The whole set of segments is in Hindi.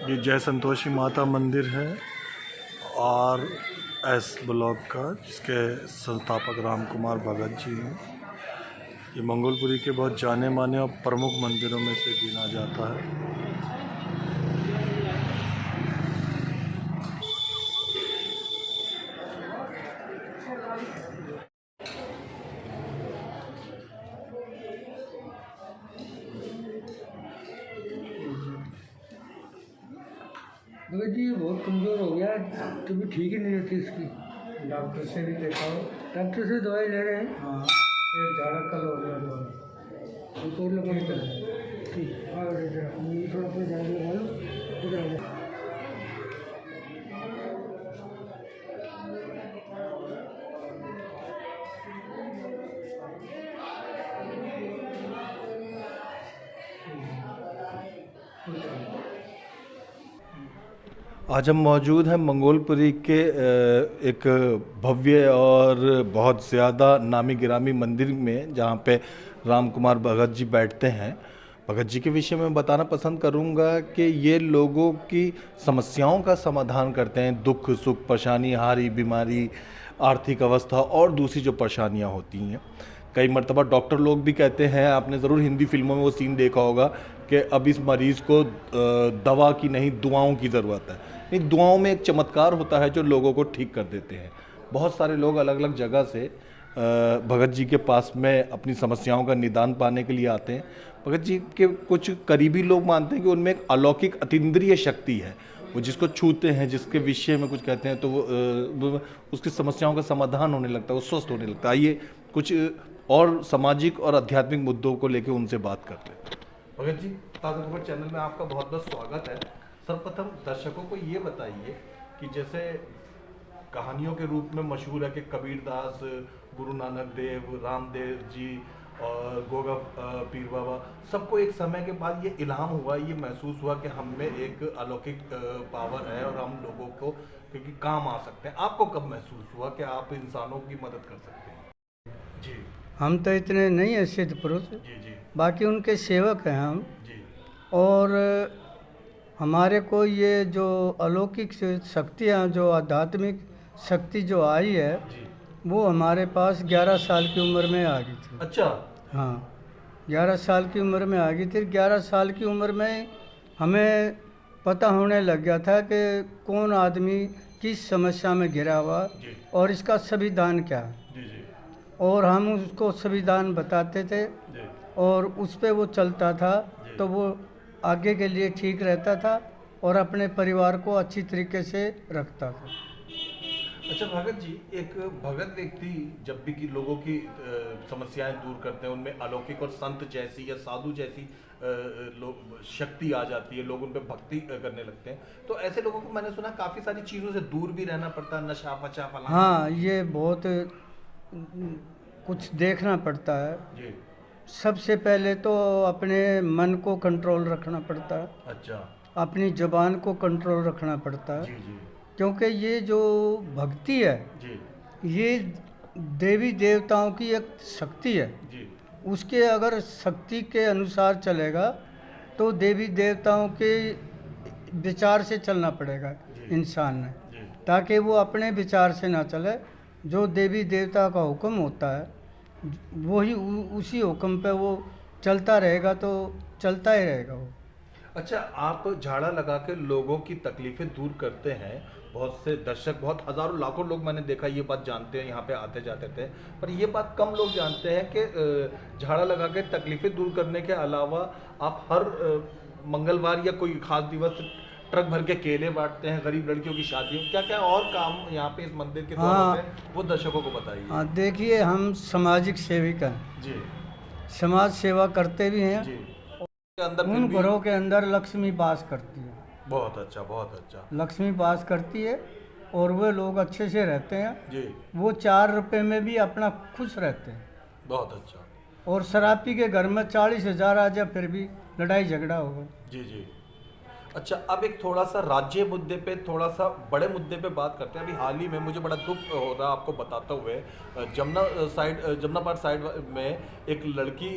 ये जय संतोषी माता मंदिर है और एस ब्लॉक का, जिसके संस्थापक राम कुमार भगत जी हैं। ये मंगोलपुरी के बहुत जाने माने और प्रमुख मंदिरों में से गिना जाता है। भगत जी बहुत कमज़ोर हो गया, तभी ठीक ही नहीं रहती इसकी। डॉक्टर से भी देखा हो? डॉक्टर से दवाई ले रहे हैं। हाँ, एक झाड़ा कल हो गया दवाई तो लगा ठीक है। थोड़ा सा झाड़ लगा लो। आज हम मौजूद हैं मंगोलपुरी के एक भव्य और बहुत ज़्यादा नामी गिरामी मंदिर में, जहाँ पे राम कुमार भगत जी बैठते हैं। भगत जी के विषय में बताना पसंद करूँगा कि ये लोगों की समस्याओं का समाधान करते हैं। दुख सुख, परेशानी, हारी बीमारी, आर्थिक अवस्था और दूसरी जो परेशानियाँ होती हैं। कई मरतबा डॉक्टर लोग भी कहते हैं, आपने ज़रूर हिंदी फिल्मों में वो सीन देखा होगा कि अब इस मरीज़ को दवा की नहीं दुआओं की ज़रूरत है। नहीं, दुआओं में एक चमत्कार होता है जो लोगों को ठीक कर देते हैं। बहुत सारे लोग अलग अलग जगह से भगत जी के पास में अपनी समस्याओं का निदान पाने के लिए आते हैं। भगत जी के कुछ करीबी लोग मानते हैं कि उनमें एक अलौकिक अतीन्द्रिय शक्ति है। वो जिसको छूते हैं, जिसके विषय में कुछ कहते हैं, तो वो उसकी समस्याओं का समाधान होने लगता है, वो स्वस्थ होने लगता है। आइए कुछ और सामाजिक और आध्यात्मिक मुद्दों को लेकर उनसे बात करते हैं। भगत जी, ताज़ा खबर चैनल में आपका बहुत बहुत स्वागत है। सर्वप्रथम दर्शकों को ये बताइए कि जैसे कहानियों के रूप में मशहूर है कि कबीरदास, गुरु नानक देव, रामदेव जी और गोगा पीर बाबा, सबको एक समय के बाद ये इल्हाम हुआ, ये महसूस हुआ कि हम में एक अलौकिक पावर है और हम लोगों को क्योंकि काम आ सकते हैं। आपको कब महसूस हुआ कि आप इंसानों की मदद कर सकते हैं? जी, हम तो इतने नहीं है सिद्ध पुरुष, जी, जी, बाकी उनके सेवक हैं हम। जी, और हमारे को ये जो अलौकिक शक्तियाँ, जो आध्यात्मिक शक्ति जो आई है, जी। वो हमारे पास 11 साल की उम्र में आ गई थी। अच्छा। हाँ, 11 साल की उम्र में आ गई थी। 11 साल की उम्र में हमें पता होने लग गया था कि कौन आदमी किस समस्या में घिरा हुआ जी, और इसका संविधान क्या है। जी, जी, और हम उसको संविधान बताते थे जी, और उस पे वो चलता था, जी। तो वो आगे के लिए ठीक रहता था और अपने परिवार को अच्छी तरीके से रखता था। अच्छा भगत जी, एक भगत व्यक्ति जब भी कि लोगों की समस्याएं दूर करते हैं, उनमें अलौकिक और संत जैसी या साधु जैसी लोग शक्ति आ जाती है, लोग उन पर भक्ति करने लगते हैं। तो ऐसे लोगों को मैंने सुना काफ़ी सारी चीज़ों से दूर भी रहना पड़ता है, नशा फशा फलाना। हाँ, ये बहुत कुछ देखना पड़ता है। जी। सबसे पहले तो अपने मन को कंट्रोल रखना पड़ता है, अच्छा। अपनी ज़ुबान को कंट्रोल रखना पड़ता जी, है, जी, क्योंकि ये जो भक्ति है, जी, ये देवी देवताओं की एक शक्ति है। जी, उसके अगर शक्ति के अनुसार चलेगा तो देवी देवताओं के विचार से चलना पड़ेगा जी, इंसान ने, जी, ताकि वो अपने विचार से ना चले। जो देवी देवता का हुक्म होता है, वही उसी हुक्म पे वो चलता रहेगा, तो चलता ही रहेगा वो। अच्छा, आप झाड़ा लगा के लोगों की तकलीफें दूर करते हैं। बहुत से दर्शक, बहुत हज़ारों लाखों लोग मैंने देखा ये बात जानते हैं, यहाँ पे आते जाते थे, पर ये बात कम लोग जानते हैं कि झाड़ा लगा के तकलीफें दूर करने के अलावा आप हर मंगलवार या कोई खास दिवस ट्रक भर के केले बांटते हैं गरीब लड़कियों की शादियों। क्या क्या और काम यहाँ पे इस मंदिर के द्वारा होते हैं, वो दर्शकों को बताइए। हाँ, देखिए, हम सामाजिक सेविक हैं, जी, समाज सेवा करते भी हैं। जी। के अंदर फिर उन भी घरों के अंदर लक्ष्मी वास करती है, बहुत अच्छा, बहुत अच्छा। लक्ष्मी वास करती है और वे लोग अच्छे से रहते हैं। जी, वो 4 रुपए में भी अपना खुश रहते हैं। बहुत अच्छा। और शराब पी के घर में 40,000 आ जाए फिर भी लड़ाई झगड़ा होगा। जी जी। अच्छा, अब एक थोड़ा सा राज्य मुद्दे पे, थोड़ा सा बड़े मुद्दे पे बात करते हैं। अभी हाल ही में मुझे बड़ा दुख हो रहा है आपको बताते हुए, जमनापार साइड में एक लड़की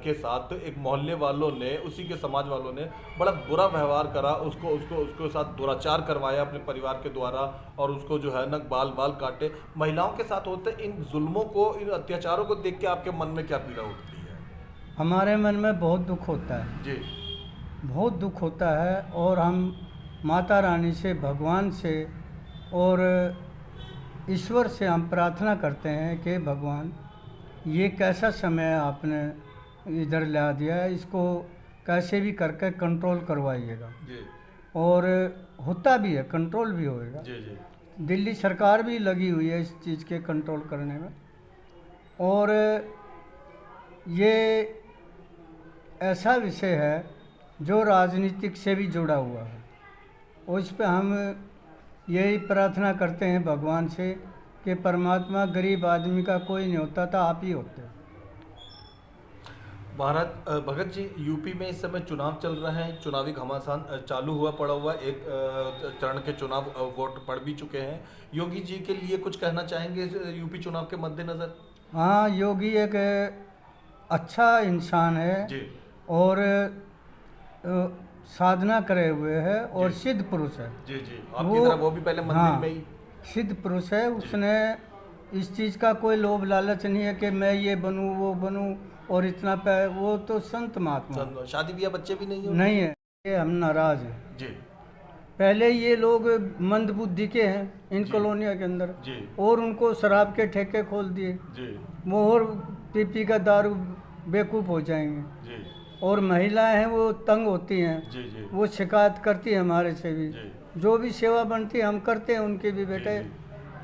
के साथ एक मोहल्ले वालों ने, उसी के समाज वालों ने बड़ा बुरा व्यवहार करा, उसको उसको उसके साथ दुराचार करवाया अपने परिवार के द्वारा, और उसको जो है ना बाल बाल काटे। महिलाओं के साथ होते इन जुल्मों को, इन अत्याचारों को देख के आपके मन में क्या पीड़ा उठती है? हमारे मन में बहुत दुख होता है जी। बहुत दुख होता है। और हम माता रानी से, भगवान से और ईश्वर से हम प्रार्थना करते हैं कि भगवान, ये कैसा समय आपने इधर ला दिया है, इसको कैसे भी करके कंट्रोल करवाइएगा। जी और होता भी है, कंट्रोल भी होएगा। जी जी। दिल्ली सरकार भी लगी हुई है इस चीज़ के कंट्रोल करने में। और ये ऐसा विषय है जो राजनीतिक से भी जुड़ा हुआ है, और इस पे हम यही प्रार्थना करते हैं भगवान से कि परमात्मा, गरीब आदमी का कोई नहीं होता था, आप ही होते हो। महाराज भगत जी, यूपी में इस समय चुनाव चल रहे हैं, चुनावी घमासान चालू हुआ पड़ा हुआ, एक चरण के चुनाव वोट पड़ भी चुके हैं। योगी जी के लिए कुछ कहना चाहेंगे इस यूपी चुनाव के मद्देनज़र? हाँ, योगी एक अच्छा इंसान है जी और साधना करे हुए है और सिद्ध पुरुष है। जी जी। आपकी तरह वो भी पहले मंदिर हाँ, में ही। सिद्ध पुरुष है। उसने इस चीज़ का कोई लोभ लालच नहीं है कि मैं ये बनूं वो बनूं और इतना वो तो संत महात्मा। शादी ब्याह बच्चे भी नहीं है? नहीं है। ये हम नाराज हैं। जी पहले ये लोग मंद बुद्धि के हैं इन जी। कॉलोनिया के अंदर, जी और उनको शराब के ठेके खोल दिए। जी वो और पी का दारू बेवकूफ़ हो जाएंगे। जी और महिलाएं हैं वो तंग होती हैं, जी जी वो शिकायत करती है हमारे से भी। जी जो भी सेवा बनती है हम करते हैं उनकी भी। बेटे जी।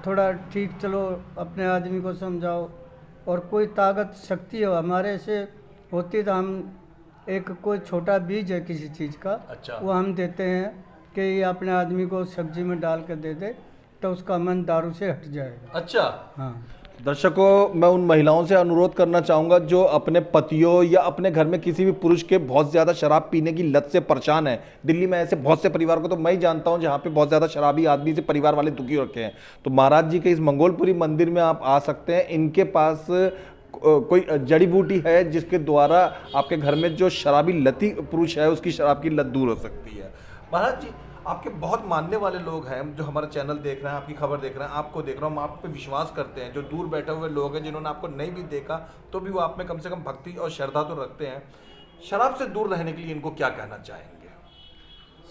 थोड़ा ठीक चलो, अपने आदमी को समझाओ, और कोई ताकत शक्ति हो हमारे से होती तो हम एक कोई छोटा बीज है किसी चीज़ का, अच्छा। वो हम देते हैं कि ये अपने आदमी को सब्जी में डाल कर दे दे तो उसका मन दारू से हट जाएगा। अच्छा। हाँ। दर्शकों, मैं उन महिलाओं से अनुरोध करना चाहूँगा जो अपने पतियों या अपने घर में किसी भी पुरुष के बहुत ज़्यादा शराब पीने की लत से परेशान है। दिल्ली में ऐसे बहुत से परिवार को तो मैं ही जानता हूँ जहाँ पे बहुत ज़्यादा शराबी आदमी से परिवार वाले दुखी रखे हैं। तो महाराज जी के इस मंगोलपुरी मंदिर में आप आ सकते हैं। इनके पास कोई जड़ी बूटी है जिसके द्वारा आपके घर में जो शराबी लती पुरुष है उसकी शराब की लत दूर हो सकती है। महाराज जी, आपके बहुत मानने वाले लोग हैं जो हमारा चैनल देख रहे हैं, आपकी खबर देख रहे हैं, आपको देख रहा हूँ, हम आप पे विश्वास करते हैं। जो दूर बैठे हुए लोग हैं जिन्होंने आपको नहीं भी देखा तो भी वो आप में कम से कम भक्ति और श्रद्धा तो रखते हैं। शराब से दूर रहने के लिए इनको क्या कहना चाहेंगे?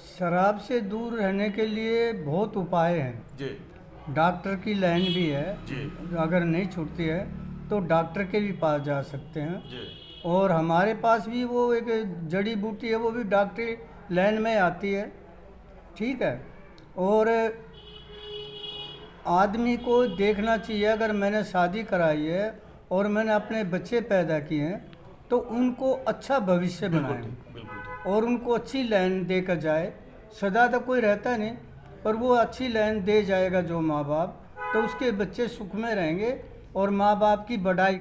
शराब से दूर रहने के लिए बहुत उपाय हैं जी। डॉक्टर की लाइन भी है जी अगर नहीं छूटती है तो डॉक्टर के भी पास जा सकते हैं। जी और हमारे पास भी वो एक जड़ी बूटी है, वो भी डॉक्टरी लाइन में आती है। ठीक है। और आदमी को देखना चाहिए, अगर मैंने शादी कराई है और मैंने अपने बच्चे पैदा किए हैं तो उनको अच्छा भविष्य बनाएं बिल्कुल। और उनको अच्छी लाइन देकर जाए। सदा तो कोई रहता नहीं, पर वो अच्छी लाइन दे जाएगा जो माँ बाप, तो उसके बच्चे सुख में रहेंगे और माँ बाप की बढ़ाई।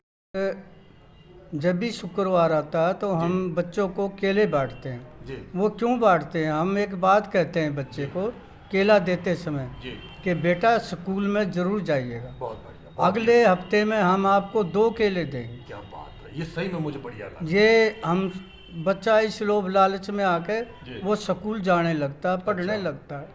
जब भी शुक्रवार आता है तो हम बच्चों को केले बांटते हैं। जी वो क्यों बांटते हैं? हम एक बात कहते हैं बच्चे को केला देते समय जी। कि बेटा स्कूल में ज़रूर जाइएगा, बहुत बढ़िया। अगले हफ्ते में हम आपको 2 केले देंगे। क्या बात है, ये सही में मुझे बढ़िया लगा। ये हम बच्चा इस लोभ लालच में आके जी। वो स्कूल जाने लगता है, पढ़ने अच्छा। लगता है,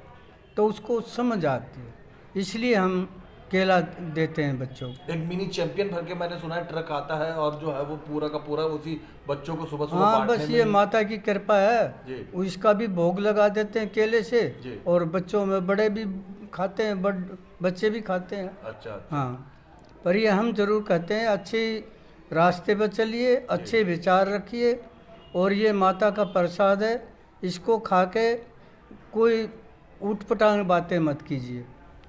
तो उसको समझ आती है, इसलिए हम केला देते हैं बच्चों को। एक मिनी चैंपियन भर के मैंने सुना है ट्रक आता है और जो है वो पूरा का पूरा उसी बच्चों को सुबह सुबह हाँ, बांटने बस में ये ही- माता की कृपा है। जी इसका भी भोग लगा देते हैं केले से, जी। और बच्चों में बड़े भी खाते हैं, बच्चे भी खाते हैं। अच्छा। हाँ, पर ये हम जरूर कहते हैं अच्छे रास्ते पर चलिए, अच्छे विचार रखिए, और ये माता का प्रसाद है, इसको खा के कोई ऊटपटांग बातें मत कीजिए,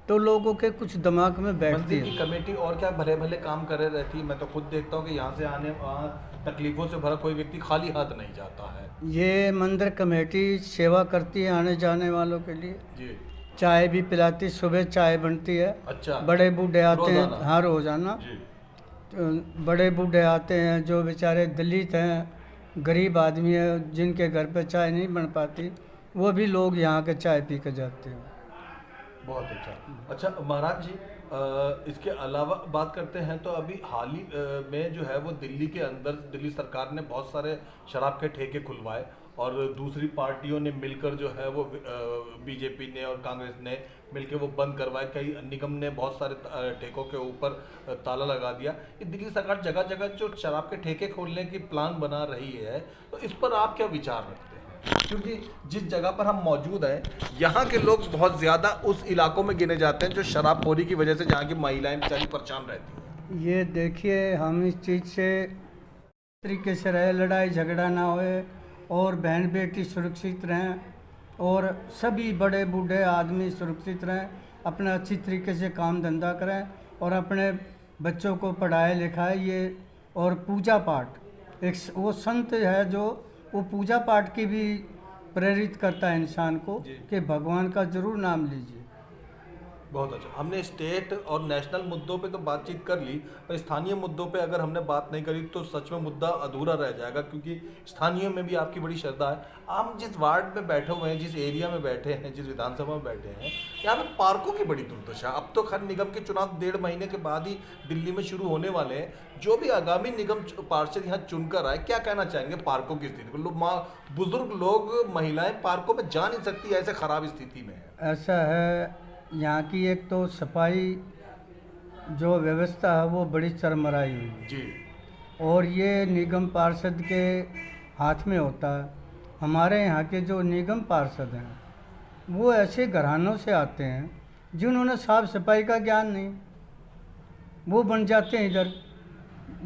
तो लोगों के कुछ दिमाग में बैठती मंदिर है। की कमेटी और क्या भले भले काम करे रहती है। मैं तो खुद देखता हूँ कि यहाँ से आने वहाँ तकलीफों से भरा कोई व्यक्ति खाली हाथ नहीं जाता है। ये मंदिर कमेटी सेवा करती है आने जाने वालों के लिए, जी। चाय भी पिलाती, सुबह चाय बनती है, अच्छा। बड़े बूढ़े आते हैं। रोजाना? हाँ, रोजाना। जी बड़े बूढ़े आते हैं जो बेचारे दलित हैं, गरीब आदमी है, जिनके घर पे चाय नहीं बन पाती, वो भी लोग यहाँ के चाय पी के जाते हैं। बहुत अच्छा महाराज जी, इसके अलावा बात करते हैं तो अभी हाल ही में जो है वो दिल्ली के अंदर दिल्ली सरकार ने बहुत सारे शराब के ठेके खुलवाए और दूसरी पार्टियों ने मिलकर जो है वो बीजेपी ने और कांग्रेस ने मिलकर वो बंद करवाए। कई निगम ने बहुत सारे ठेकों के ऊपर ताला लगा दिया। ये दिल्ली सरकार जगह जगह जो शराब के ठेके खोलने की प्लान बना रही है, तो इस पर आप क्या विचार रखते हैं? क्योंकि जिस जगह पर हम मौजूद हैं यहाँ के लोग बहुत ज़्यादा उस इलाकों में गिने जाते हैं जो शराबखोरी की वजह से जहाँ की महिलाएं बेचारी परेशान रहती हैं। ये देखिए, हम इस चीज़ से तरीके से रहे, लड़ाई झगड़ा ना होए और बहन बेटी सुरक्षित रहें और सभी बड़े बूढ़े आदमी सुरक्षित रहें, अपना अच्छी तरीके से काम धंधा करें और अपने बच्चों को पढ़ाए लिखाए। ये और पूजा पाठ, एक वो संत है जो वो पूजा पाठ की भी प्रेरित करता है इंसान को कि भगवान का जरूर नाम लीजिए। बहुत अच्छा। हमने स्टेट और नेशनल मुद्दों पे तो बातचीत कर ली, पर स्थानीय मुद्दों पे अगर हमने बात नहीं करी तो सच में मुद्दा अधूरा रह जाएगा, क्योंकि स्थानीय में भी आपकी बड़ी श्रद्धा है। हम जिस वार्ड में बैठे हुए हैं, जिस एरिया में बैठे हैं, जिस विधानसभा में बैठे हैं, यहाँ पे पार्कों की बड़ी दुर्दशा। अब तो खैर निगम के चुनाव 1.5 महीने के बाद ही दिल्ली में शुरू होने वाले हैं। जो भी आगामी निगम पार्षद यहाँ चुनकर आए, क्या कहना चाहेंगे पार्कों की स्थिति को? बुजुर्ग लोग, महिलाएं पार्कों में जा नहीं सकती, ऐसे खराब स्थिति में है। ऐसा है, यहाँ की एक तो सफाई जो व्यवस्था है वो बड़ी चरमराई हुई है जी, और ये निगम पार्षद के हाथ में होता है। हमारे यहाँ के जो निगम पार्षद हैं वो ऐसे घरानों से आते हैं जिन्होंने साफ सफाई का ज्ञान नहीं, वो बन जाते हैं इधर।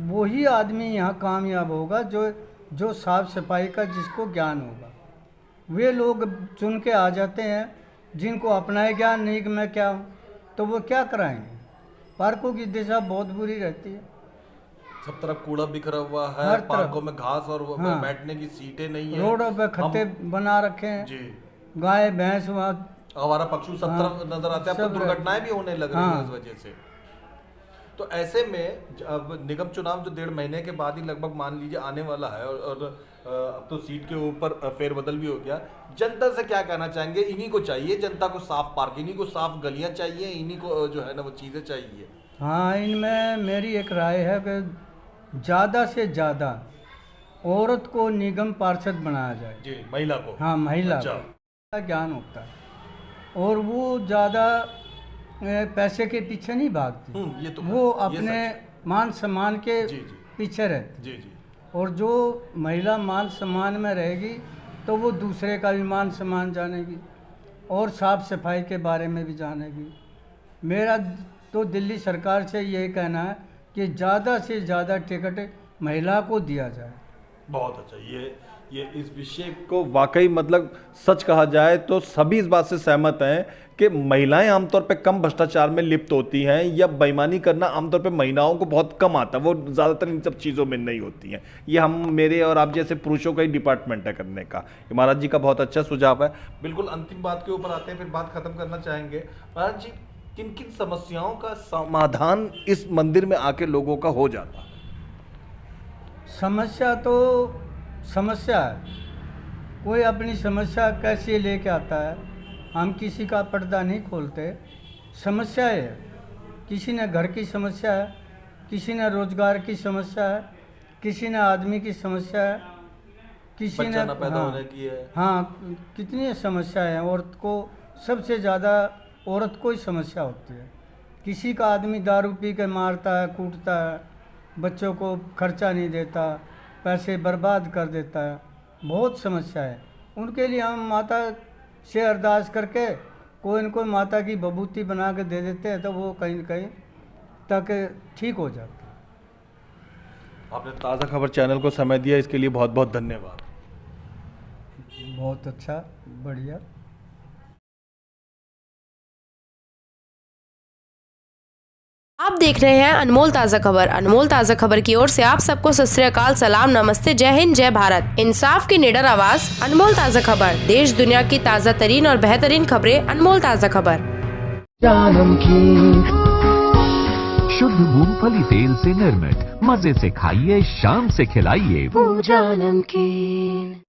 वही आदमी यहाँ कामयाब होगा जो साफ सफाई का जिसको ज्ञान होगा। वे लोग चुन के आ जाते हैं जिनको अपना ही ज्ञान नहीं कि मैं क्या हूँ, तो वो क्या कराएंगे? पार्कों की दिशा बहुत बुरी रहती है, सब तरफ कूड़ा बिखरा हुआ है, पार्कों में घास और हाँ, बैठने की सीटें नहीं है, रोडों पे खत्ते बना रखे हैं जी, गाय भैंस वहाँ आवारा पशु सब तरफ नजर आते हैं। अब तो दुर्घटनाएं भी होने लग रही हैं इस वजह से। तो ऐसे में अब निगम चुनाव जो 1.5 महीने के बाद ही लगभग मान लीजिए आने वाला है और अब तो सीट के ऊपर फेरबदल भी हो गया। जनता से क्या कहना चाहेंगे? इन्हीं को चाहिए, जनता को साफ पार्क, इन्हीं को साफ गलियां चाहिए, इन्हीं को जो है ना वो चीज़ें चाहिए। हाँ, इनमें मेरी एक राय है कि ज़्यादा से ज़्यादा औरत को निगम पार्षद बनाया जाए जी, महिला को। हाँ, महिला को ज्ञान होता है और वो ज़्यादा पैसे के पीछे नहीं भागती, ये तो वो अपने मान सम्मान के पीछे रहती जी। और जो महिला मान सम्मान में रहेगी तो वो दूसरे का भी मान सम्मान जानेगी और साफ सफाई के बारे में भी जानेगी। मेरा तो दिल्ली सरकार से यही कहना है कि ज़्यादा से ज़्यादा टिकट महिला को दिया जाए। बहुत अच्छा। ये इस विषय को वाकई मतलब सच कहा जाए तो सभी इस बात से सहमत हैं कि महिलाएं आमतौर पे कम भ्रष्टाचार में लिप्त होती हैं या बेईमानी करना आमतौर पे महिलाओं को बहुत कम आता है, वो ज़्यादातर इन सब चीज़ों में नहीं होती हैं। ये हम मेरे और आप जैसे पुरुषों का ही डिपार्टमेंट है करने का। महाराज जी का बहुत अच्छा सुझाव है। बिल्कुल अंतिम बात के ऊपर आते हैं, फिर बात खत्म करना चाहेंगे। महाराज जी, किन किन समस्याओं का समाधान इस मंदिर में आके लोगों का हो जाता है? समस्या तो समस्या है, कोई अपनी समस्या कैसे लेके आता है, हम किसी का पर्दा नहीं खोलते। समस्या है, किसी ने घर की समस्या है, किसी ने रोजगार की समस्या है, किसी ने आदमी की समस्या है, किसी ने होने की है। हाँ, कितनी समस्याएं हैं। औरत को सबसे ज़्यादा औरत को ही समस्या होती है। किसी का आदमी दारू पी के मारता है, कूटता है, बच्चों को खर्चा नहीं देता, पैसे बर्बाद कर देता है, बहुत समस्या है। उनके लिए हम माता से अरदास करके कोई न कोई माता की बबूती बना के दे देते हैं तो वो कहीं न कहीं तक ठीक हो जाता है। आपने ताज़ा खबर चैनल को समय दिया, इसके लिए बहुत बहुत धन्यवाद। बहुत अच्छा, बढ़िया। आप देख रहे हैं अनमोल ताज़ा खबर। अनमोल ताज़ा खबर की ओर से आप सबको सत श्री अकाल, सलाम, नमस्ते, जय हिंद, जय भारत। इंसाफ की निडर आवाज, अनमोल ताज़ा खबर। देश दुनिया की ताज़ा तरीन और बेहतरीन खबरें, अनमोल ताज़ा खबर। जानम की शुद्ध मूंगफली तेल से निर्मित। मजे से खाइए, शाम से खिलाइए। पूजा नमकीन।